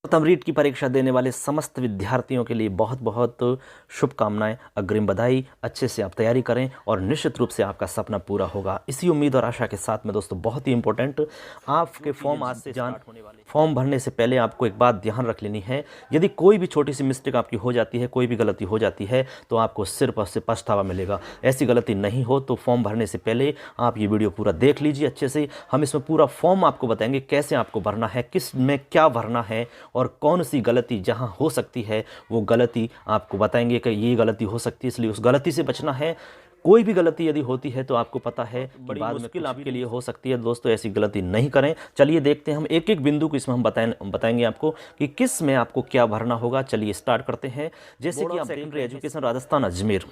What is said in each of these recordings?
उत्तम रीट की परीक्षा देने वाले समस्त विद्यार्थियों के लिए बहुत बहुत शुभकामनाएं, अग्रिम बधाई। अच्छे से आप तैयारी करें और निश्चित रूप से आपका सपना पूरा होगा। इसी उम्मीद और आशा के साथ में दोस्तों, बहुत ही इंपॉर्टेंट आपके फॉर्म आज से होने वाले फॉर्म भरने से पहले आपको एक बात ध्यान रख लेनी है। यदि कोई भी छोटी सी मिस्टेक आपकी हो जाती है, कोई भी गलती हो जाती है, तो आपको सिर्फ और सिर्फ पछतावा मिलेगा। ऐसी गलती नहीं हो तो फॉर्म भरने से पहले आप ये वीडियो पूरा देख लीजिए अच्छे से। हम इसमें पूरा फॉर्म आपको बताएंगे कैसे आपको भरना है, किस में क्या भरना है और कौन सी गलती जहां हो सकती है वो गलती आपको बताएंगे कि ये गलती हो सकती है, इसलिए उस गलती से बचना है। कोई भी गलती यदि होती है तो आपको पता है बड़ी बाद मुश्किल आपके लिए हो सकती है। दोस्तों, ऐसी गलती नहीं करें। चलिए देखते हैं, हम एक एक बिंदु को इसमें हम बताएंगे आपको कि किस में आपको क्या भरना होगा। चलिए स्टार्ट करते हैं। जैसे कि आप सेकेंडरी एजुकेशन राजस्थान अजमेर,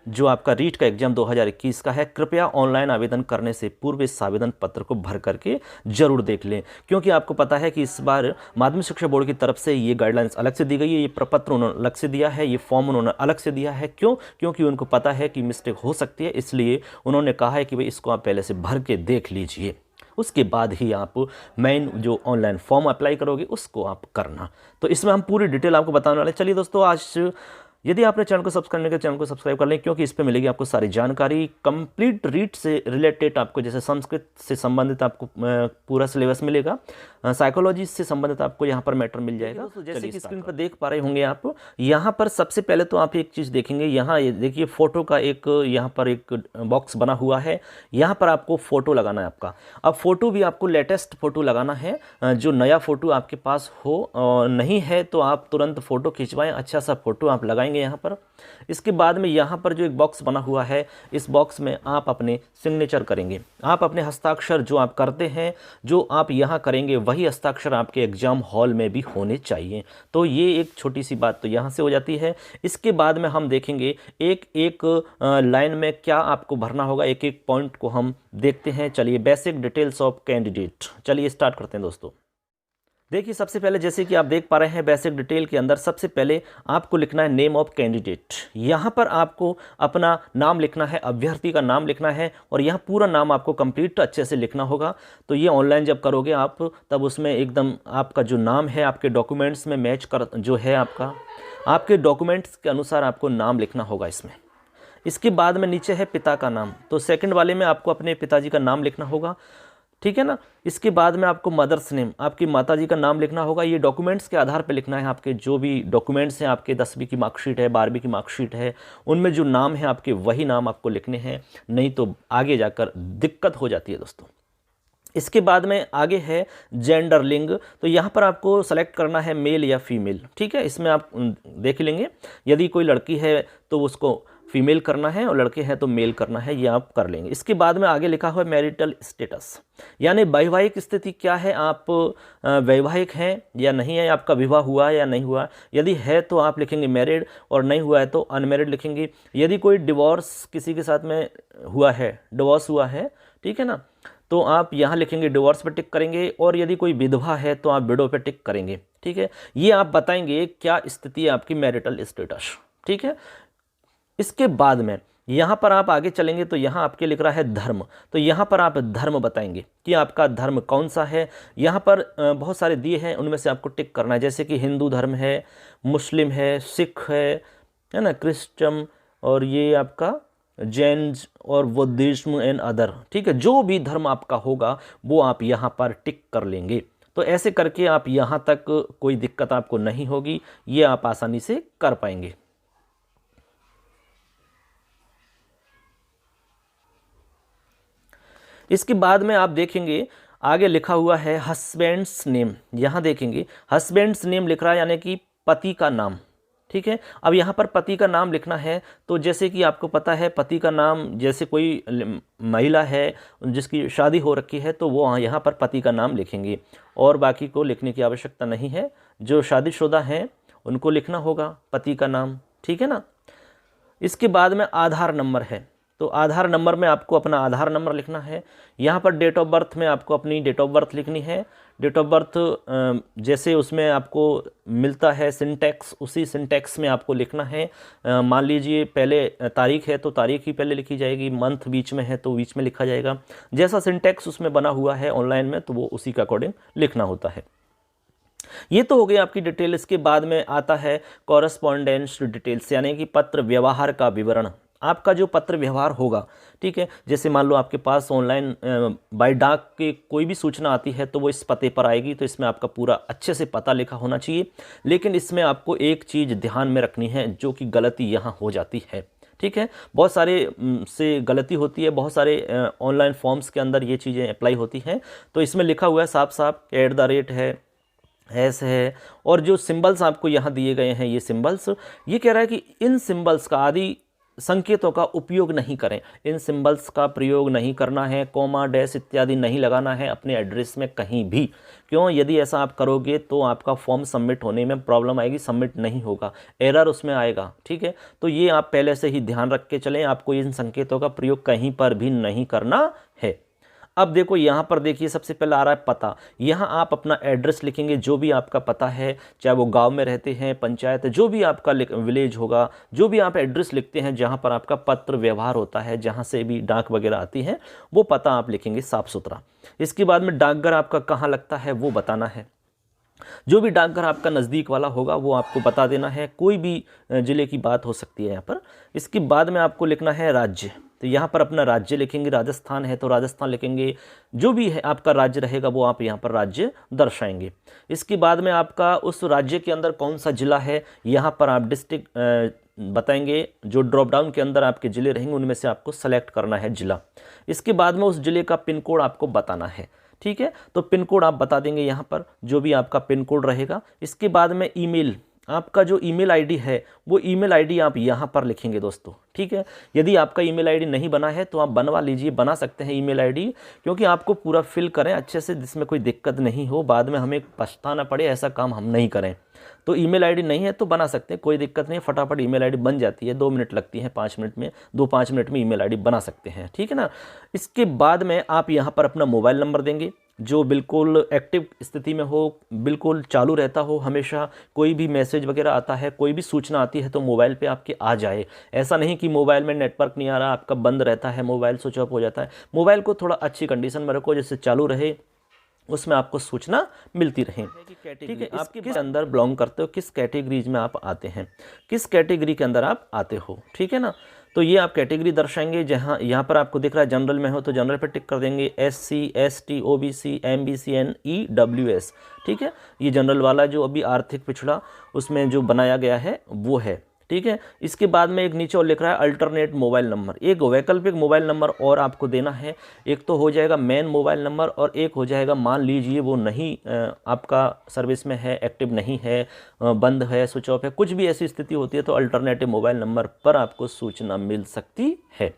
जो आपका रीट का एग्जाम 2021 का है, कृपया ऑनलाइन आवेदन करने से पूर्व इस आवेदन पत्र को भर करके जरूर देख लें, क्योंकि आपको पता है कि इस बार माध्यमिक शिक्षा बोर्ड की तरफ से ये गाइडलाइंस अलग से दी गई है, ये प्रपत्र उन्होंने अलग से दिया है, ये फॉर्म उन्होंने अलग से दिया है। क्यों? क्योंकि उनको पता है कि मिस्टेक हो सकती है, इसलिए उन्होंने कहा है कि भाई इसको आप पहले से भर के देख लीजिए, उसके बाद ही आप मेन जो ऑनलाइन फॉर्म अप्लाई करोगे उसको आप करना। तो इसमें हम पूरी डिटेल आपको बताने वाले हैं। चलिए दोस्तों, आज यदि आपने चैनल को सब्सक्राइब नहीं किया, चैनल को सब्सक्राइब कर लें, क्योंकि इस पे मिलेगी आपको सारी जानकारी कंप्लीट रीट से रिलेटेड। आपको जैसे संस्कृत से संबंधित आपको पूरा सिलेबस मिलेगा, साइकोलॉजी से संबंधित आपको यहाँ पर मैटर मिल जाएगा। जैसे कि स्क्रीन पर देख पा रहे होंगे आप, यहाँ पर सबसे पहले तो आप एक चीज़ देखेंगे, यहाँ देखिए फोटो का एक यहाँ पर एक बॉक्स बना हुआ है, यहाँ पर आपको फोटो लगाना है आपका। अब फोटो भी आपको लेटेस्ट फोटो लगाना है, जो नया फोटो आपके पास हो नहीं है तो आप तुरंत फोटो खिंचवाएं, अच्छा सा फोटो आप लगाएंगे यहाँ पर। इसके बाद में यहाँ पर जो एक बॉक्स बना हुआ है, इस बॉक्स में आप अपने सिग्नेचर करेंगे। आप अपने हस्ताक्षर जो आप करते हैं, जो आप यहाँ करेंगे, वही हस्ताक्षर आपके एग्जाम हॉल में भी होने चाहिए। तो ये एक छोटी सी बात तो यहाँ से हो जाती है। इसके बाद में हम देखेंगे एक एक लाइन में क्या आपको भरना होगा, एक एक पॉइंट को हम देखते हैं। चलिए, बेसिक डिटेल्स ऑफ कैंडिडेट, चलिए स्टार्ट करते हैं दोस्तों। देखिए, सबसे पहले जैसे कि आप देख पा रहे हैं, बेसिक डिटेल के अंदर सबसे पहले आपको लिखना है नेम ऑफ कैंडिडेट। यहाँ पर आपको अपना नाम लिखना है, अभ्यर्थी का नाम लिखना है, और यहाँ पूरा नाम आपको कंप्लीट अच्छे से लिखना होगा। तो ये ऑनलाइन जब करोगे आप, तब उसमें एकदम आपका जो नाम है आपके डॉक्यूमेंट्स में मैच कर, जो है आपके डॉक्यूमेंट्स के अनुसार आपको नाम लिखना होगा इसमें। इसके बाद में नीचे है पिता का नाम, तो सेकंड वाले में आपको अपने पिताजी का नाम लिखना होगा, ठीक है ना। इसके बाद में आपको मदर्स नेम, आपकी माताजी का नाम लिखना होगा। ये डॉक्यूमेंट्स के आधार पे लिखना है, आपके जो भी डॉक्यूमेंट्स हैं, आपके 10वीं की मार्कशीट है, 12वीं की मार्कशीट है, उनमें जो नाम है आपके, वही नाम आपको लिखने हैं, नहीं तो आगे जाकर दिक्कत हो जाती है दोस्तों। इसके बाद में आगे है जेंडर, लिंग, तो यहाँ पर आपको सेलेक्ट करना है मेल या फीमेल, ठीक है। इसमें आप देख लेंगे, यदि कोई लड़की है तो उसको फीमेल करना है और लड़के हैं तो मेल करना है, ये आप कर लेंगे। इसके बाद में आगे लिखा हुआ है मैरिटल स्टेटस, यानी वैवाहिक स्थिति क्या है, आप वैवाहिक हैं या नहीं है, आपका विवाह हुआ है या नहीं हुआ। यदि है तो आप लिखेंगे मैरिड, और नहीं हुआ है तो अनमैरिड लिखेंगे। यदि कोई डिवोर्स किसी के साथ में हुआ है, डिवोर्स हुआ है, ठीक है ना, तो आप यहाँ लिखेंगे डिवोर्स पे टिक करेंगे, और यदि कोई विधवा है तो आप विडो पे टिक करेंगे, ठीक है। ये आप बताएंगे क्या स्थिति है आपकी मैरिटल स्टेटस, ठीक है। इसके बाद में यहाँ पर आप आगे चलेंगे तो यहाँ आपके लिख रहा है धर्म, तो यहाँ पर आप धर्म बताएंगे कि आपका धर्म कौन सा है। यहाँ पर बहुत सारे दिए हैं, उनमें से आपको टिक करना है, जैसे कि हिंदू धर्म है, मुस्लिम है, सिख है ना, क्रिश्चियन, और ये आपका जैन और बुद्धिज्म एंड अदर, ठीक है। जो भी धर्म आपका होगा वो आप यहाँ पर टिक कर लेंगे। तो ऐसे करके आप यहाँ तक कोई दिक्कत आपको नहीं होगी, ये आप आसानी से कर पाएंगे। इसके बाद में आप देखेंगे आगे लिखा हुआ है हस्बैंड्स नेम, यहाँ देखेंगे हस्बैंड्स नेम लिख रहा है, यानी कि पति का नाम, ठीक है। अब यहाँ पर पति का नाम लिखना है, तो जैसे कि आपको पता है पति का नाम, जैसे कोई महिला है जिसकी शादी हो रखी है तो वो यहाँ पर पति का नाम लिखेंगे, और बाकी को लिखने की आवश्यकता नहीं है। जो शादीशुदा हैं उनको लिखना होगा पति का नाम, ठीक है ना। इसके बाद में आधार नंबर है, तो आधार नंबर में आपको अपना आधार नंबर लिखना है। यहाँ पर डेट ऑफ बर्थ में आपको अपनी डेट ऑफ बर्थ लिखनी है। डेट ऑफ बर्थ जैसे उसमें आपको मिलता है सिंटैक्स, उसी सिंटैक्स में आपको लिखना है। मान लीजिए पहले तारीख है तो तारीख ही पहले लिखी जाएगी, मंथ बीच में है तो बीच में लिखा जाएगा। जैसा सिंटैक्स उसमें बना हुआ है ऑनलाइन में, तो वो उसी के अकॉर्डिंग लिखना होता है। ये तो हो गई आपकी डिटेल। इसके बाद में आता है कॉरेस्पॉन्डेंस डिटेल्स, यानी कि पत्र व्यवहार का विवरण। आपका जो पत्र व्यवहार होगा, ठीक है, जैसे मान लो आपके पास ऑनलाइन बाय डाक के कोई भी सूचना आती है तो वो इस पते पर आएगी, तो इसमें आपका पूरा अच्छे से पता लिखा होना चाहिए। लेकिन इसमें आपको एक चीज़ ध्यान में रखनी है जो कि गलती यहाँ हो जाती है, ठीक है। बहुत सारे से गलती होती है, बहुत सारे ऑनलाइन फॉर्म्स के अंदर ये चीज़ें अप्लाई होती हैं। तो इसमें लिखा हुआ है साफ साफ @ है, हैश है, और जो सिंबल्स आपको यहाँ दिए गए हैं ये सिंबल्स, ये कह रहा है कि इन सिंबल्स का, आदि संकेतों का उपयोग नहीं करें। इन सिंबल्स का प्रयोग नहीं करना है, कॉमा डैश इत्यादि नहीं लगाना है अपने एड्रेस में कहीं भी। क्यों? यदि ऐसा आप करोगे तो आपका फॉर्म सबमिट होने में प्रॉब्लम आएगी, सबमिट नहीं होगा, एरर उसमें आएगा, ठीक है। तो ये आप पहले से ही ध्यान रख के चलें, आपको इन संकेतों का प्रयोग कहीं पर भी नहीं करना है। अब देखो यहाँ पर देखिए, सबसे पहले आ रहा है पता। यहाँ आप अपना एड्रेस लिखेंगे, जो भी आपका पता है, चाहे वो गांव में रहते हैं, पंचायत, जो भी आपका विलेज होगा, जो भी आप एड्रेस लिखते हैं जहाँ पर आपका पत्र व्यवहार होता है, जहाँ से भी डाक वगैरह आती है, वो पता आप लिखेंगे साफ सुथरा। इसके बाद में डाकघर आपका कहाँ लगता है वो बताना है। जो भी डाकघर आपका नज़दीक वाला होगा वो आपको बता देना है, कोई भी ज़िले की बात हो सकती है यहाँ पर। इसके बाद में आपको लिखना है राज्य, तो यहाँ पर अपना राज्य लिखेंगे, राजस्थान है तो राजस्थान लिखेंगे, जो भी है आपका राज्य रहेगा वो आप यहाँ पर राज्य दर्शाएंगे। इसके बाद में आपका उस राज्य के अंदर कौन सा ज़िला है, यहाँ पर आप डिस्ट्रिक्ट बताएंगे। जो ड्रॉप डाउन के अंदर आपके ज़िले रहेंगे उनमें से आपको सेलेक्ट करना है ज़िला। इसके बाद में उस ज़िले का पिन कोड आपको बताना है, ठीक है। तो पिन कोड आप बता देंगे यहाँ पर, जो भी आपका पिन कोड रहेगा। इसके बाद में ईमेल, आपका जो ईमेल आईडी है वो ईमेल आईडी आप यहाँ पर लिखेंगे दोस्तों, ठीक है। यदि आपका ईमेल आईडी नहीं बना है तो आप बनवा लीजिए, बना सकते हैं ईमेल आईडी, क्योंकि आपको पूरा फिल करें अच्छे से, जिसमें कोई दिक्कत नहीं हो, बाद में हमें पछताना पड़े, ऐसा काम हम नहीं करें। तो ईमेल आईडी नहीं है तो बना सकते हैं, कोई दिक्कत नहीं, फटाफट ईमेल आईडी बन जाती है, 2 मिनट लगती है, 5 मिनट में, 2-5 मिनट में ईमेल आईडी बना सकते हैं, ठीक है ना। इसके बाद में आप यहाँ पर अपना मोबाइल नंबर देंगे, जो बिल्कुल एक्टिव स्थिति में हो, बिल्कुल चालू रहता हो हमेशा। कोई भी मैसेज वगैरह आता है, कोई भी सूचना आती है तो मोबाइल पे आपके आ जाए। ऐसा नहीं कि मोबाइल में नेटवर्क नहीं आ रहा, आपका बंद रहता है, मोबाइल स्विच ऑफ हो जाता है। मोबाइल को थोड़ा अच्छी कंडीशन में रखो, जिससे चालू रहे, उसमें आपको सूचना मिलती रहे, ठीक है। आप किस अंदर बिलोंग करते हो, किस कैटेगरीज में आप आते हैं, किस कैटेगरी के अंदर आप आते हो, ठीक है ना। तो ये आप कैटेगरी दर्शाएंगे। जहाँ यहाँ पर आपको दिख रहा है जनरल में हो तो जनरल पे टिक कर देंगे, SC ST OBC MBC EWS, ठीक है। ये जनरल वाला जो अभी आर्थिक पिछड़ा उसमें जो बनाया गया है वो है, ठीक है। इसके बाद में एक नीचे और लिख रहा है अल्टरनेट मोबाइल नंबर, एक वैकल्पिक मोबाइल नंबर और आपको देना है। एक तो हो जाएगा मेन मोबाइल नंबर और एक हो जाएगा, मान लीजिए वो नहीं आपका सर्विस में है, एक्टिव नहीं है, बंद है, स्विच ऑफ है, कुछ भी ऐसी स्थिति होती है तो अल्टरनेटिव मोबाइल नंबर पर आपको सूचना मिल सकती है,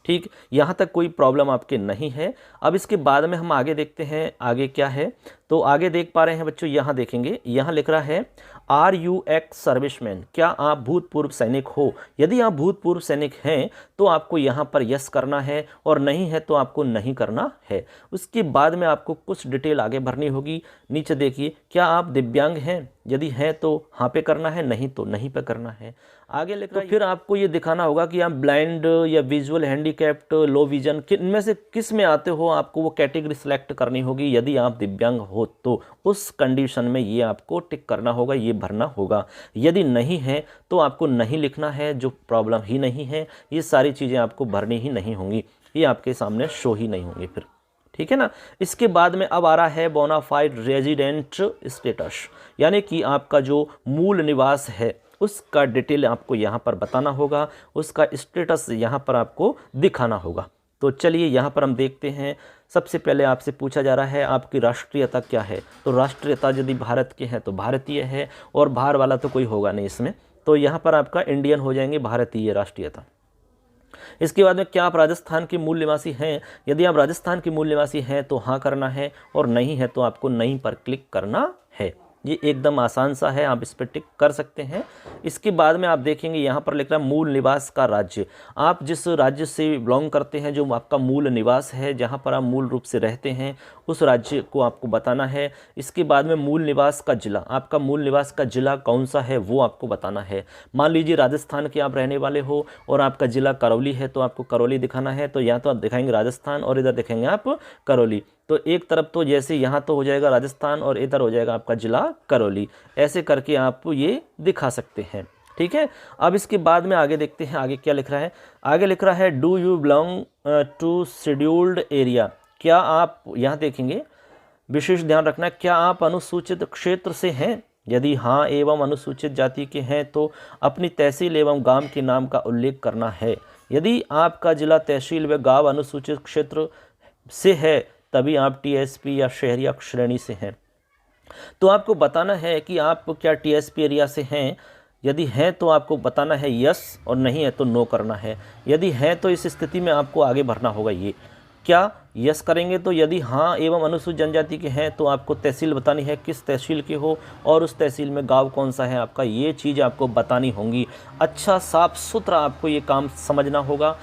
ठीक। यहाँ तक कोई प्रॉब्लम आपके नहीं है। अब इसके बाद में हम आगे देखते हैं आगे क्या है। तो आगे देख पा रहे हैं बच्चों, यहाँ देखेंगे, यहाँ लिख रहा है आर यू एक्स सर्विसमैन, क्या आप भूतपूर्व सैनिक हो। यदि आप भूतपूर्व सैनिक हैं तो आपको यहाँ पर यस करना है, और नहीं है तो आपको नहीं करना है। उसके बाद में आपको कुछ डिटेल आगे भरनी होगी। नीचे देखिए, क्या आप दिव्यांग हैं, यदि हैं तो हाँ पे करना है, नहीं तो नहीं पे करना है। आगे लिख रहा है, फिर आपको ये दिखाना होगा कि आप ब्लाइंड या विजुअल हैंडीकैप्ड, लो विजन, इनमें से किस में आते हो, आपको वो कैटेगरी सेलेक्ट करनी होगी। यदि आप दिव्यांग हो तो उस कंडीशन में ये आपको टिक करना होगा, ये भरना होगा। यदि नहीं है तो आपको नहीं लिखना है, जो प्रॉब्लम ही नहीं है, ये सारी चीज़ें आपको भरनी ही नहीं होंगी, ये आपके सामने शो ही नहीं होंगी फिर, ठीक है ना। इसके बाद में अब आ रहा है बोनाफाइड रेजिडेंट स्टेटस, यानी कि आपका जो मूल निवास है उसका डिटेल आपको यहाँ पर बताना होगा, उसका स्टेटस यहाँ पर आपको दिखाना होगा। तो चलिए यहाँ पर हम देखते हैं। सबसे पहले आपसे पूछा जा रहा है आपकी राष्ट्रीयता क्या है। तो राष्ट्रीयता यदि भारत की है तो भारतीय है, और बाहर वाला तो कोई होगा नहीं इसमें, तो यहाँ पर आपका इंडियन हो जाएंगे, भारतीय राष्ट्रीयता। इसके बाद में क्या आप राजस्थान के मूल निवासी हैं। यदि आप राजस्थान के मूल निवासी हैं तो हाँ करना है, और नहीं है तो आपको नहीं पर क्लिक करना है। ये एकदम आसान सा है, आप इस पर टिक कर सकते हैं। इसके बाद में आप देखेंगे यहाँ पर लिख रहा है मूल निवास का राज्य। आप जिस राज्य से बिलोंग करते हैं, जो आपका मूल निवास है, जहाँ पर आप मूल रूप से रहते हैं, उस राज्य को आपको बताना है। इसके बाद में मूल निवास का जिला, आपका मूल निवास का जिला कौन सा है वो आपको बताना है। मान लीजिए राजस्थान के आप रहने वाले हो और आपका जिला करौली है, तो आपको करौली दिखाना है। तो या तो आप दिखाएंगे राजस्थान और इधर दिखाएंगे आप करौली। तो एक तरफ तो जैसे यहाँ तो हो जाएगा राजस्थान और इधर हो जाएगा आपका जिला करौली। ऐसे करके आप ये दिखा सकते हैं, ठीक है। अब इसके बाद में आगे देखते हैं आगे क्या लिख रहा है। आगे लिख रहा है do you belong to scheduled area. क्या आप, यहाँ देखेंगे विशेष ध्यान रखना, क्या आप अनुसूचित क्षेत्र से हैं? यदि हाँ एवं अनुसूचित जाति के हैं तो अपनी तहसील एवं गांव के नाम का उल्लेख करना है। यदि आपका जिला, तहसील व गांव अनुसूचित क्षेत्र से है तभी आप टीएसपी या शहरी श्रेणी से हैं। तो आपको बताना है कि आप क्या टीएसपी एरिया से हैं। यदि हैं तो आपको बताना है यस, और नहीं है तो नो करना है। यदि हैं तो इस स्थिति में आपको आगे बढ़ना होगा। ये क्या यस करेंगे तो यदि हाँ एवं अनुसूचित जनजाति के हैं तो आपको तहसील बतानी है, किस तहसील के हो और उस तहसील में गांव कौन सा है आपका, ये चीज़ आपको बतानी होंगी। अच्छा साफ सुथरा आपको ये काम समझना होगा,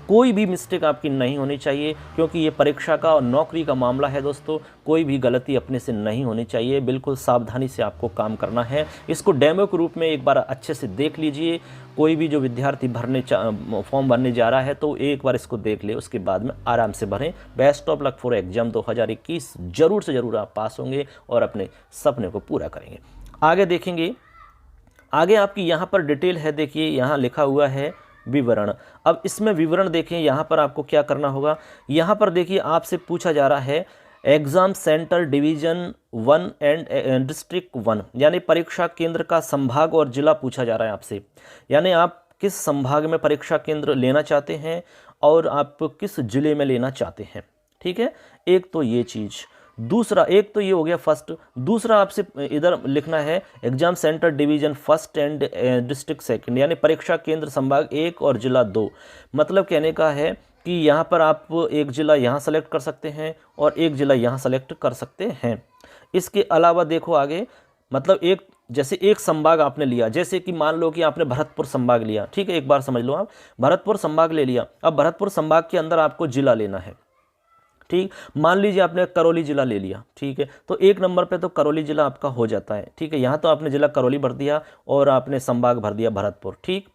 कोई भी मिस्टेक आपकी नहीं होनी चाहिए, क्योंकि ये परीक्षा का और नौकरी का मामला है दोस्तों। कोई भी गलती अपने से नहीं होनी चाहिए, बिल्कुल सावधानी से आपको काम करना है। इसको डेमो के रूप में एक बार अच्छे से देख लीजिए। कोई भी जो विद्यार्थी फॉर्म भरने जा रहा है तो एक बार इसको देख ले, उसके बाद में आराम से भरें। Best of luck for exam 2021। जरूर से ज़रूर आप पास होंगे और अपने सपने को पूरा करेंगे। आगे देखेंगे, आगे आपकी यहाँ पर डिटेल है, देखिए यहाँ लिखा हुआ है विवरण। अब इसमें विवरण देखें, यहाँ पर आपको क्या करना होगा। यहाँ पर देखिए आपसे पूछा जा रहा है exam centre division 1 and district 1, यानी परीक्षा केंद्र का संभाग और जिला पूछा जा रहा है आपसे। यानी आप किस संभाग में परीक्षा केंद्र लेना चाहते हैं और आप किस जिले में लेना चाहते हैं, ठीक है। एक तो ये चीज़, दूसरा एक तो ये हो गया फर्स्ट। दूसरा आपसे इधर लिखना है exam centre division 1 and district 2, यानी परीक्षा केंद्र संभाग 1 और जिला 2। मतलब कहने का है कि यहाँ पर आप एक जिला यहाँ सेलेक्ट कर सकते हैं और एक जिला यहाँ सेलेक्ट कर सकते हैं। इसके अलावा देखो आगे, मतलब जैसे एक संभाग आपने लिया, जैसे कि मान लो कि आपने भरतपुर संभाग लिया, ठीक है। एक बार समझ लो, आप भरतपुर संभाग ले लिया। अब भरतपुर संभाग के अंदर आपको जिला लेना है, ठीक। मान लीजिए आपने करौली जिला ले लिया, ठीक है। तो एक नंबर पे तो करौली जिला आपका हो जाता है, ठीक है। यहाँ तो आपने जिला करौली भर दिया और आपने संभाग भर दिया भरतपुर, ठीक।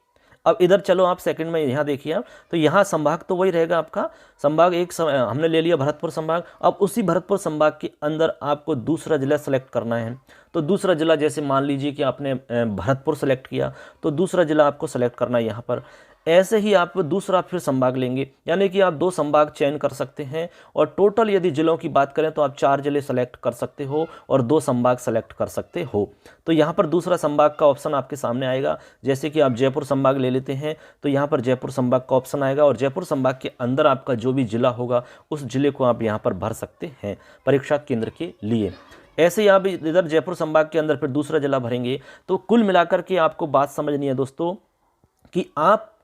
अब इधर चलो आप सेकंड में यहाँ देखिए आप, तो यहाँ संभाग तो वही रहेगा आपका। संभाग एक हमने ले लिया भरतपुर संभाग। अब उसी भरतपुर संभाग के अंदर आपको दूसरा जिला सेलेक्ट करना है। तो दूसरा जिला, जैसे मान लीजिए कि आपने भरतपुर सेलेक्ट किया तो दूसरा जिला आपको सेलेक्ट करना है यहाँ पर। ऐसे ही आप दूसरा फिर संभाग लेंगे, यानी कि आप 2 संभाग चयन कर सकते हैं। और टोटल यदि जिलों की बात करें तो आप 4 जिले सेलेक्ट कर सकते हो और 2 संभाग सेलेक्ट कर सकते हो। तो यहाँ पर दूसरा संभाग का ऑप्शन आपके सामने आएगा। जैसे कि आप जयपुर संभाग ले लेते हैं तो यहाँ पर जयपुर संभाग का ऑप्शन आएगा और जयपुर संभाग के अंदर आपका जो भी जिला होगा उस जिले को आप यहाँ पर भर सकते हैं परीक्षा केंद्र के लिए। ऐसे ही आप इधर जयपुर संभाग के अंदर फिर दूसरा जिला भरेंगे। तो कुल मिलाकर के आपको बात समझनी है दोस्तों कि आप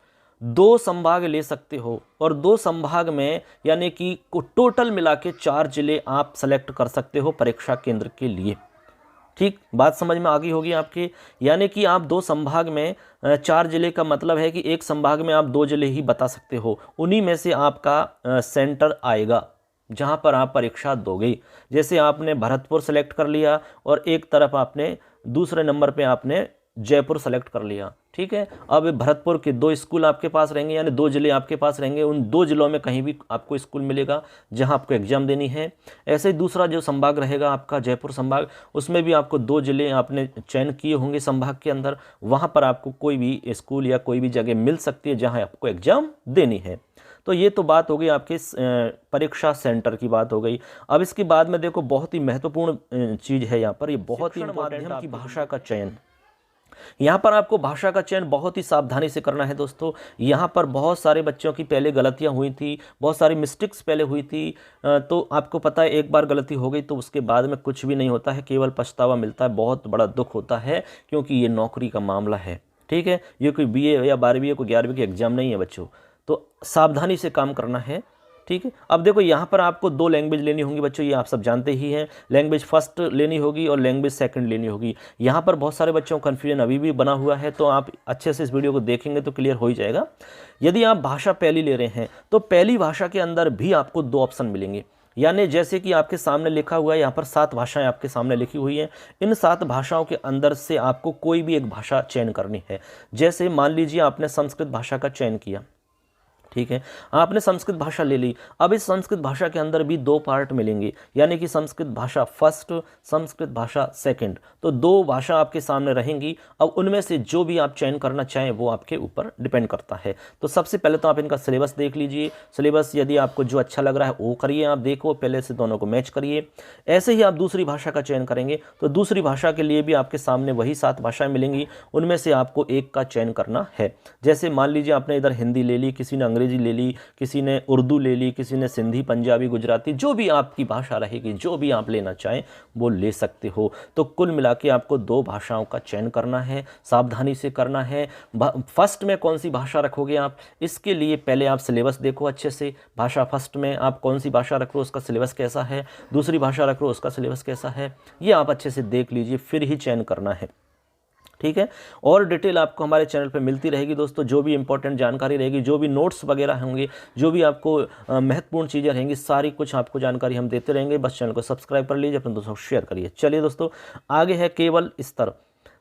2 संभाग ले सकते हो और 2 संभाग में यानी कि टोटल मिला के 4 जिले आप सेलेक्ट कर सकते हो परीक्षा केंद्र के लिए, ठीक। बात समझ में आ गई होगी आपके। यानी कि आप 2 संभाग में 4 जिले का मतलब है कि एक संभाग में आप 2 जिले ही बता सकते हो, उन्हीं में से आपका सेंटर आएगा जहां पर आप परीक्षा दोगे। जैसे आपने भरतपुर सेलेक्ट कर लिया और एक तरफ आपने दूसरे नंबर पे आपने जयपुर सेलेक्ट कर लिया, ठीक है। अब भरतपुर के 2 स्कूल आपके पास रहेंगे, यानी 2 जिले आपके पास रहेंगे। उन 2 जिलों में कहीं भी आपको स्कूल मिलेगा जहां आपको एग्जाम देनी है। ऐसे ही दूसरा जो संभाग रहेगा आपका जयपुर संभाग, उसमें भी आपको 2 जिले आपने चयन किए होंगे संभाग के अंदर। वहां पर आपको कोई भी स्कूल या कोई भी जगह मिल सकती है जहां आपको एग्जाम देनी है। तो ये तो बात हो गई आपके परीक्षा सेंटर की बात हो गई। अब इसके बाद में देखो बहुत ही महत्वपूर्ण चीज़ है यहाँ पर, ये बहुत ही माध्यम की भाषा का चयन। यहाँ पर आपको भाषा का चयन बहुत ही सावधानी से करना है दोस्तों। यहाँ पर बहुत सारे बच्चों की पहले गलतियाँ हुई थी, बहुत सारी मिस्टेक्स पहले हुई थी। तो आपको पता है एक बार गलती हो गई तो उसके बाद में कुछ भी नहीं होता है, केवल पछतावा मिलता है, बहुत बड़ा दुख होता है, क्योंकि ये नौकरी का मामला है, ठीक है। ये कोई BA या 12वीं या कोई 11वीं की एग्जाम नहीं है बच्चों, तो सावधानी से काम करना है, ठीक है। अब देखो यहाँ पर आपको 2 लैंग्वेज लेनी होंगी बच्चों, ये आप सब जानते ही हैं। लैंग्वेज फर्स्ट लेनी होगी और लैंग्वेज सेकंड लेनी होगी। यहाँ पर बहुत सारे बच्चों को कन्फ्यूजन अभी भी बना हुआ है, तो आप अच्छे से इस वीडियो को देखेंगे तो क्लियर हो ही जाएगा। यदि आप भाषा पहली ले रहे हैं तो पहली भाषा के अंदर भी आपको 2 ऑप्शन मिलेंगे। यानी जैसे कि आपके सामने लिखा हुआ है, यहाँ पर 7 भाषाएं आपके सामने लिखी हुई हैं। इन 7 भाषाओं के अंदर से आपको कोई भी एक भाषा चयन करनी है। जैसे मान लीजिए आपने संस्कृत भाषा का चयन किया, ठीक है, आपने संस्कृत भाषा ले ली। अब इस संस्कृत भाषा के अंदर भी 2 पार्ट मिलेंगे, यानी कि संस्कृत भाषा फर्स्ट, संस्कृत भाषा सेकंड। तो 2 भाषा आपके सामने रहेंगी। अब उनमें से जो भी आप चयन करना चाहें वो आपके ऊपर डिपेंड करता है। तो सबसे पहले तो आप इनका सिलेबस देख लीजिए। सिलेबस यदि आपको जो अच्छा लग रहा है वो करिए, आप देखो पहले से दोनों को मैच करिए। ऐसे ही आप दूसरी भाषा का चयन करेंगे तो दूसरी भाषा के लिए भी आपके सामने वही 7 भाषाएं मिलेंगी, उनमें से आपको एक का चयन करना है। जैसे मान लीजिए आपने इधर हिंदी ले ली, किसी ने अंग्रेजी ले ली, किसी ने उर्दू ले ली, किसी ने सिंधी, पंजाबी, गुजराती, जो भी आपकी भाषा रहेगी, जो भी आप लेना चाहें वो ले सकते हो। तो कुल मिला के आपको 2 भाषाओं का चयन करना है, सावधानी से करना है। फर्स्ट में कौन सी भाषा रखोगे आप, इसके लिए पहले आप सिलेबस देखो अच्छे से। भाषा फर्स्ट में आप कौन सी भाषा रख रहे हो, उसका सिलेबस कैसा है, दूसरी भाषा रख रहे हो उसका सिलेबस कैसा है, ये आप अच्छे से देख लीजिए, फिर ही चयन करना है, ठीक है। और डिटेल आपको हमारे चैनल पे मिलती रहेगी दोस्तों। जो भी इंपॉर्टेंट जानकारी रहेगी, जो भी नोट्स वगैरह होंगे, जो भी आपको महत्वपूर्ण चीज़ें रहेंगी, सारी कुछ आपको जानकारी हम देते रहेंगे। बस चैनल को सब्सक्राइब कर लीजिए, अपने दोस्तों को शेयर करिए। चलिए दोस्तों, आगे है केवल स्तर,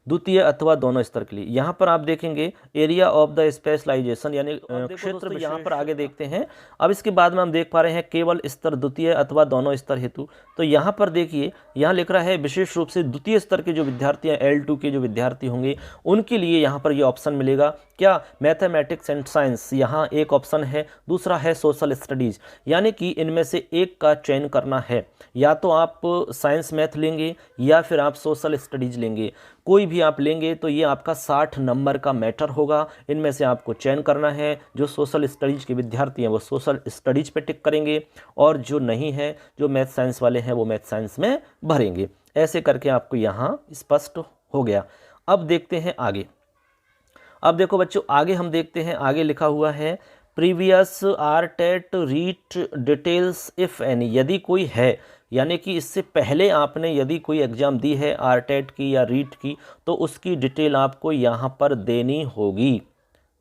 द्वितीय अथवा दोनों स्तर के लिए। यहाँ पर आप देखेंगे एरिया ऑफ द स्पेशलाइजेशन, यानी क्षेत्र, यहाँ पर आगे देखते हैं। अब इसके बाद में हम देख पा रहे हैं केवल स्तर, द्वितीय अथवा दोनों स्तर हेतु। तो यहाँ पर देखिए, यहाँ लिख रहा है विशेष रूप से द्वितीय स्तर के जो विद्यार्थी हैं, L2 के जो विद्यार्थी होंगे, उनके लिए यहाँ पर ये ऑप्शन मिलेगा क्या, मैथमेटिक्स एंड साइंस, यहाँ एक ऑप्शन है। दूसरा है सोशल स्टडीज़, यानी कि इनमें से एक का चयन करना है। या तो आप साइंस मैथ लेंगे या फिर आप सोशल स्टडीज़ लेंगे, कोई भी आप लेंगे तो ये आपका 60 नंबर का मैटर होगा। इनमें से आपको चयन करना है। जो सोशल स्टडीज़ के विद्यार्थी हैं वो सोशल स्टडीज़ पे टिक करेंगे, और जो नहीं है, जो मैथ साइंस वाले हैं, वो मैथ साइंस में भरेंगे। ऐसे करके आपको यहाँ स्पष्ट हो गया। अब देखते हैं आगे। अब देखो बच्चों, आगे हम देखते हैं, आगे लिखा हुआ है previous RTET REET details if any, यदि कोई है, यानी कि इससे पहले आपने यदि कोई एग्ज़ाम दी है आरटेट की या रीट की, तो उसकी डिटेल आपको यहाँ पर देनी होगी।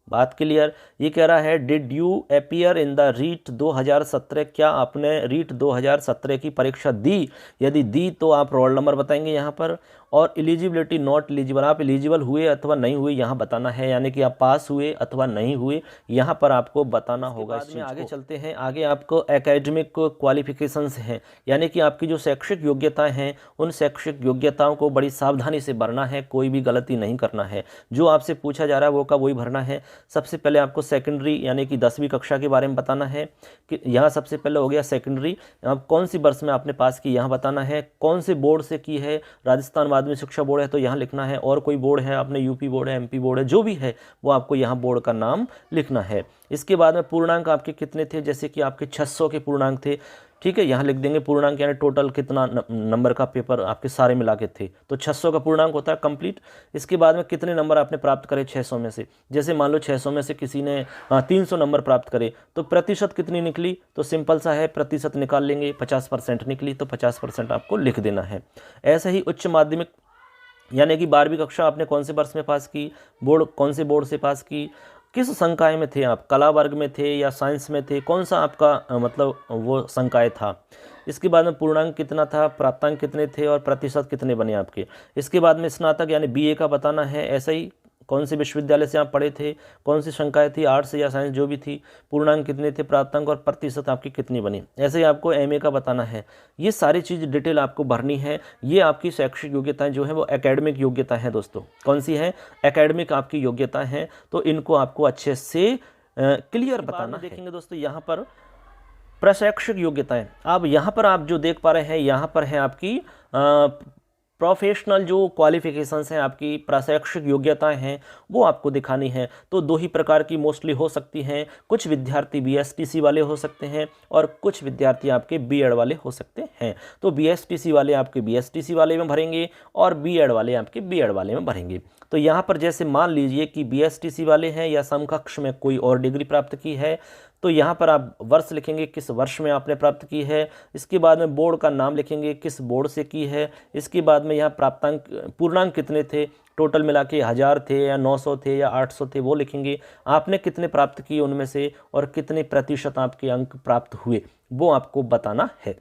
बात क्लियर। ये कह रहा है did you appear in the REET 2017, क्या आपने रीट 2017 की परीक्षा दी, यदि दी तो आप रोल नंबर बताएंगे यहाँ पर। और एलिजिबिलिटी नॉट एलिजिबल, आप एलिजिबल हुए अथवा नहीं हुए यहाँ बताना है, यानी कि आप पास हुए अथवा नहीं हुए यहाँ पर आपको बताना होगा। इसमें आगे चलते हैं। आगे आपको एकेडमिक क्वालिफिकेशंस हैं, यानी कि आपकी जो शैक्षिक योग्यताएं हैं, उन शैक्षिक योग्यताओं को बड़ी सावधानी से भरना है, कोई भी गलती नहीं करना है। जो आपसे पूछा जा रहा है वो का वही भरना है। सबसे पहले आपको सेकेंडरी यानी कि 10वीं कक्षा के बारे में बताना है कि यहाँ सबसे पहले हो गया सेकेंडरी, अब कौन सी वर्ष में आपने पास की यहाँ बताना है, कौन से बोर्ड से की है, राजस्थान माध्यमिक शिक्षा बोर्ड है तो यहाँ लिखना है, और कोई बोर्ड है आपने यूपी बोर्ड है, एमपी बोर्ड है, जो भी है वो आपको यहाँ बोर्ड का नाम लिखना है। इसके बाद में पूर्णांक आपके कितने थे, जैसे कि आपके 600 के पूर्णांक थे, ठीक है, यहाँ लिख देंगे पूर्णांक, यानी टोटल कितना नंबर का पेपर आपके सारे मिला के थे, तो 600 का पूर्णांक होता है कंप्लीट। इसके बाद में कितने नंबर आपने प्राप्त करे 600 में से, जैसे मान लो 600 में से किसी ने 300 नंबर प्राप्त करे तो प्रतिशत कितनी निकली, तो सिंपल सा है, प्रतिशत निकाल लेंगे, 50% निकली तो 50% आपको लिख देना है। ऐसे ही उच्च माध्यमिक यानी कि 12वीं कक्षा आपने कौन से वर्ष में पास की, बोर्ड कौन से बोर्ड से पास की, किस संकाय में थे आप, कला वर्ग में थे या साइंस में थे, कौन सा आपका मतलब वो संकाय था। इसके बाद में पूर्णांक कितना था, प्राप्तांक कितने थे और प्रतिशत कितने बने आपके। इसके बाद में स्नातक यानी बीए का बताना है। ऐसा ही कौन से विश्वविद्यालय से आप पढ़े थे, कौन सी संकाय थी, आर्ट्स या साइंस जो भी थी, पूर्णांक कितने थे, प्राप्तांक और प्रतिशत आपकी कितनी बनी। ऐसे ही आपको एमए का बताना है। ये सारी चीज़ डिटेल आपको भरनी है। ये आपकी शैक्षिक योग्यताएं जो है वो एकेडमिक योग्यता है दोस्तों। कौन सी है, एकेडमिक आपकी योग्यता है, तो इनको आपको अच्छे से क्लियर बताना है। देखेंगे दोस्तों यहाँ पर प्रशैक्षिक योग्यताएं, अब यहाँ पर आप जो देख पा रहे हैं, यहाँ पर है आपकी प्रोफेशनल जो क्वालिफिकेशंस हैं, आपकी प्रशैक्षिक योग्यताएं हैं, वो आपको दिखानी है। तो 2 ही प्रकार की मोस्टली हो सकती हैं। कुछ विद्यार्थी बीएसटीसी वाले हो सकते हैं और कुछ विद्यार्थी आपके बीएड वाले हो सकते हैं। तो बीएसटीसी वाले आपके बीएसटीसी वाले में भरेंगे और बीएड वाले आपके बीएड वाले में भरेंगे। तो यहाँ पर जैसे मान लीजिए कि बीएसटीसी वाले हैं या समकक्ष में कोई और डिग्री प्राप्त की है, तो यहाँ पर आप वर्ष लिखेंगे किस वर्ष में आपने प्राप्त की है। इसके बाद में बोर्ड का नाम लिखेंगे किस बोर्ड से की है। इसके बाद में यहाँ प्राप्तांक पूर्णांक कितने थे, टोटल मिला के 1000 थे या 900 थे या 800 थे वो लिखेंगे। आपने कितने प्राप्त किए उनमें से और कितने प्रतिशत आपके अंक प्राप्त हुए वो आपको बताना है।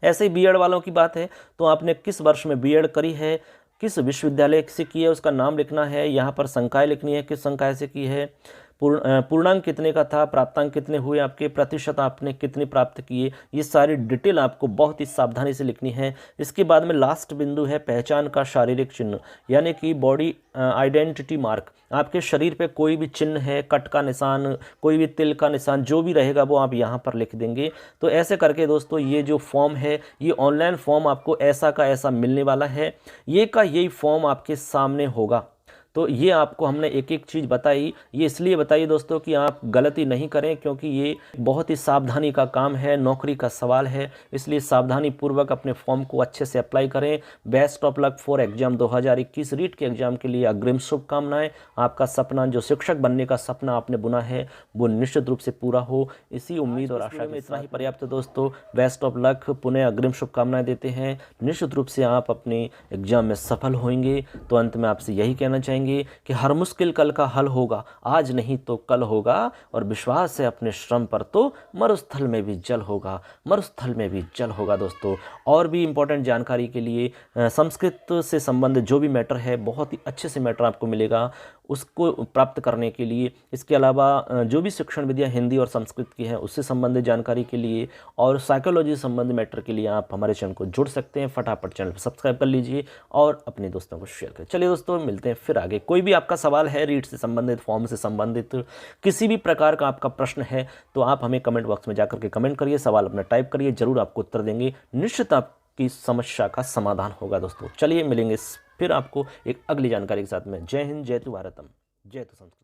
ऐसे ही बीएड वालों की बात है तो आपने किस वर्ष में बीएड करी है, किस विश्वविद्यालय से की है उसका नाम लिखना है, यहाँ पर संकाय लिखनी है किस संकाय से की है, पूर्णांक कितने का था, प्राप्तांक कितने हुए आपके, प्रतिशत आपने कितने प्राप्त किए, ये सारी डिटेल आपको बहुत ही सावधानी से लिखनी है। इसके बाद में लास्ट बिंदु है पहचान का शारीरिक चिन्ह, यानी कि बॉडी आइडेंटिटी मार्क। आपके शरीर पे कोई भी चिन्ह है, कट का निशान, कोई भी तिल का निशान, जो भी रहेगा वो आप यहाँ पर लिख देंगे। तो ऐसे करके दोस्तों ये जो फॉर्म है ये ऑनलाइन फॉर्म आपको ऐसा का ऐसा मिलने वाला है। ये का यही फॉर्म आपके सामने होगा। तो ये आपको हमने एक एक चीज़ बताई, ये इसलिए बताइए दोस्तों कि आप गलती नहीं करें, क्योंकि ये बहुत ही सावधानी का काम है, नौकरी का सवाल है, इसलिए सावधानी पूर्वक अपने फॉर्म को अच्छे से अप्लाई करें। Best of luck for exam 2021 REET के एग्जाम के लिए अग्रिम शुभकामनाएं। आपका सपना, जो शिक्षक बनने का सपना आपने बुना है, वो निश्चित रूप से पूरा हो, इसी उम्मीद और आशा में इतना ही पर्याप्त है दोस्तों। बेस्ट ऑफ लक, पुनः अग्रिम शुभकामनाएं देते हैं। निश्चित रूप से आप अपने एग्जाम में सफल होंगे। तो अंत में आपसे यही कहना चाहेंगे कि हर मुश्किल कल का हल होगा, आज नहीं तो कल होगा, और विश्वास है अपने श्रम पर तो मरुस्थल में भी जल होगा, मरुस्थल में भी जल होगा। दोस्तों और भी इम्पोर्टेंट जानकारी के लिए संस्कृत से संबंधित जो भी मैटर है, बहुत ही अच्छे से मैटर आपको मिलेगा, उसको प्राप्त करने के लिए, इसके अलावा जो भी शिक्षण विद्या हिंदी और संस्कृत की है उससे संबंधित जानकारी के लिए और साइकोलॉजी संबंधित मैटर के लिए आप हमारे चैनल को जुड़ सकते हैं। फटाफट चैनल को सब्सक्राइब कर लीजिए और अपने दोस्तों को शेयर करें। चलिए दोस्तों, मिलते हैं फिर आगे। कोई भी आपका सवाल है रीट से संबंधित, फॉर्म से संबंधित, किसी भी प्रकार का आपका प्रश्न है तो आप हमें कमेंट बॉक्स में जाकर के कमेंट करिए, सवाल अपना टाइप करिए, जरूर आपको उत्तर देंगे। निश्चित आपकी समस्या का समाधान होगा। दोस्तों चलिए मिलेंगे फिर आपको एक अगली जानकारी के साथ में। जय हिंद, जय तु भारतम, जय तु संस्कृत।